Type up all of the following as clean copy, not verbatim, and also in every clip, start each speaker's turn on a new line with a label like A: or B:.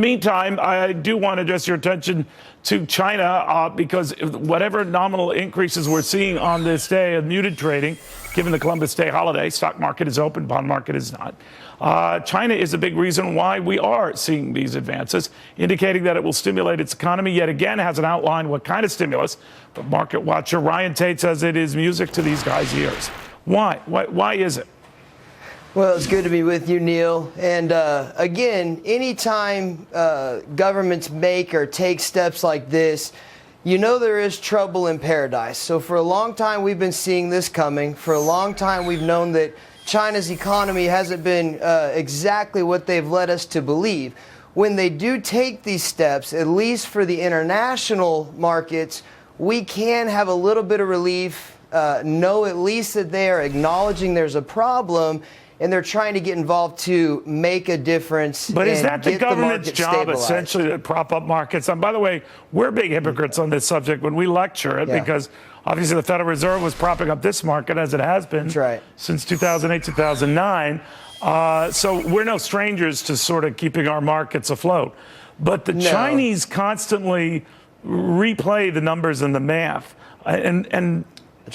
A: Meantime, I do want to address your attention to China because whatever nominal increases we're seeing on this day of muted trading, given the Columbus Day holiday, stock market is open, bond market is not. China is a big reason why we are seeing these advances, indicating that it will stimulate its economy. Yet again, hasn't outlined what kind of stimulus. But market watcher Ryan Tate says it is music to these guys' ears. Why? Why is it?
B: Well, it's good to be with you, Neil. And again, anytime governments make or take steps like this, you know there is trouble in paradise. So for a long time, we've been seeing this coming. For a long time, we've known that China's economy hasn't been exactly what they've led us to believe. When they do take these steps, at least for the international markets, we can have a little bit of relief, know at least that they are acknowledging there's a problem, and they're trying to get involved to make a difference.
A: But is that the government's job, essentially, to prop up markets? And by the way, we're big hypocrites on this subject when we lecture it, because obviously the Federal Reserve was propping up this market, as it has been since 2008, 2009. So we're no strangers to sort of keeping our markets afloat. But the Chinese constantly replay the numbers and the math, and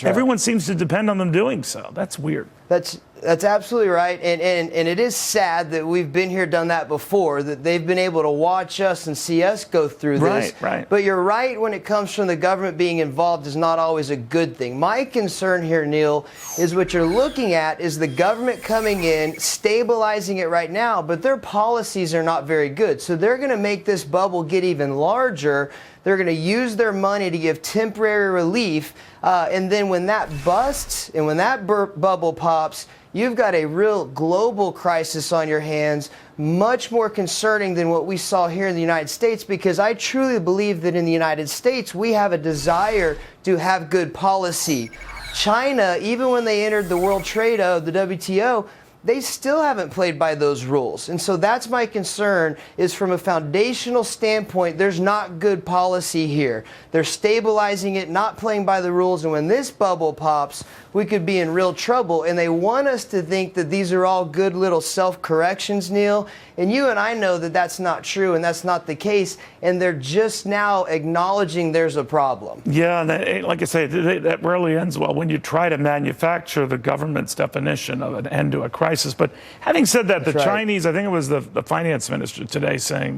A: everyone seems to depend on them doing so. That's weird.
B: That's absolutely right, and it is sad that we've been here, done that before, that they've been able to watch us and see us go through this.
A: Right.
B: But you're right, when it comes from the government being involved is not always a good thing. My concern here, Neil, is what you're looking at is the government coming in, stabilizing it right now, but their policies are not very good. So they're going to make this bubble get even larger. They're going to use their money to give temporary relief, and then when that busts and when that bubble pops, you've got a real global crisis on your hands, much more concerning than what we saw here in the United States, because I truly believe that in the United States, we have a desire to have good policy. China, even when they entered the World Trade, the WTO, they still haven't played by those rules. And so that's my concern, is from a foundational standpoint, there's not good policy here. They're stabilizing it, not playing by the rules, and when this bubble pops, we could be in real trouble. And they want us to think that these are all good little self-corrections, Neil. And you and I know that that's not true, and that's not the case. And they're just now acknowledging there's a problem.
A: Yeah, like I say, that rarely ends well when you try to manufacture the government's definition of an end to a crisis. But having said that, the Chinese, I think it was the finance minister today saying,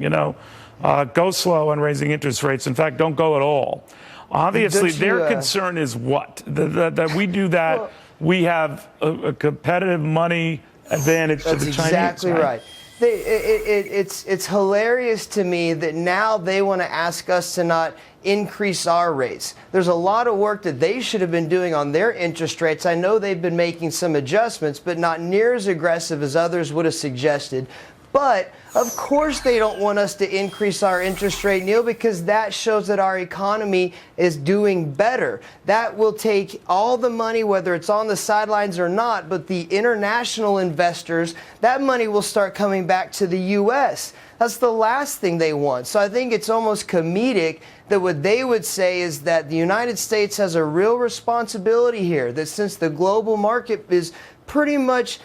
A: go slow on raising interest rates. In fact, don't go at all. Obviously, their concern is what? That we do that, we have a competitive money advantage to the Chinese. That's
B: exactly right. It's hilarious to me that now they want to ask us to not increase our rates. There's a lot of work that they should have been doing on their interest rates. I know they've been making some adjustments, but not near as aggressive as others would have suggested. But, of course, they don't want us to increase our interest rate, Neil, because that shows that our economy is doing better. That will take all the money, whether it's on the sidelines or not, but the international investors, that money will start coming back to the U.S. That's the last thing they want. So I think it's almost comedic that what they would say is that the United States has a real responsibility here, that since the global market is pretty much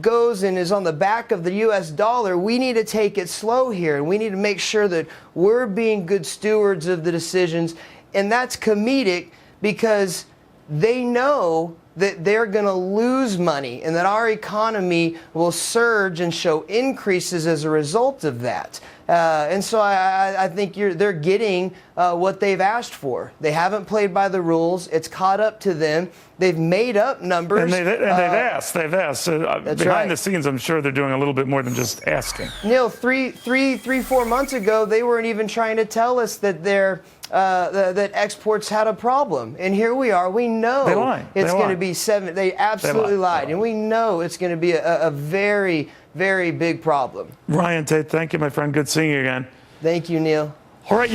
B: goes and is on the back of the U.S. dollar, we need to take it slow here, and we need to make sure that we're being good stewards of the decisions. And that's comedic because they know that they're going to lose money and that our economy will surge and show increases as a result of that. And so I think they're getting what they've asked for. They haven't played by the rules. It's caught up to them. They've made up numbers.
A: And they've asked. Behind the scenes, I'm sure they're doing a little bit more than just asking.
B: Neil, 4 months ago, they weren't even trying to tell us that that exports had a problem. And here we are. We know it's going to be 7. They absolutely lied. And we know it's going to be a very, very big problem.
A: Ryan Tate, thank you, my friend. Good seeing you again.
B: Thank you, Neil.
A: All right.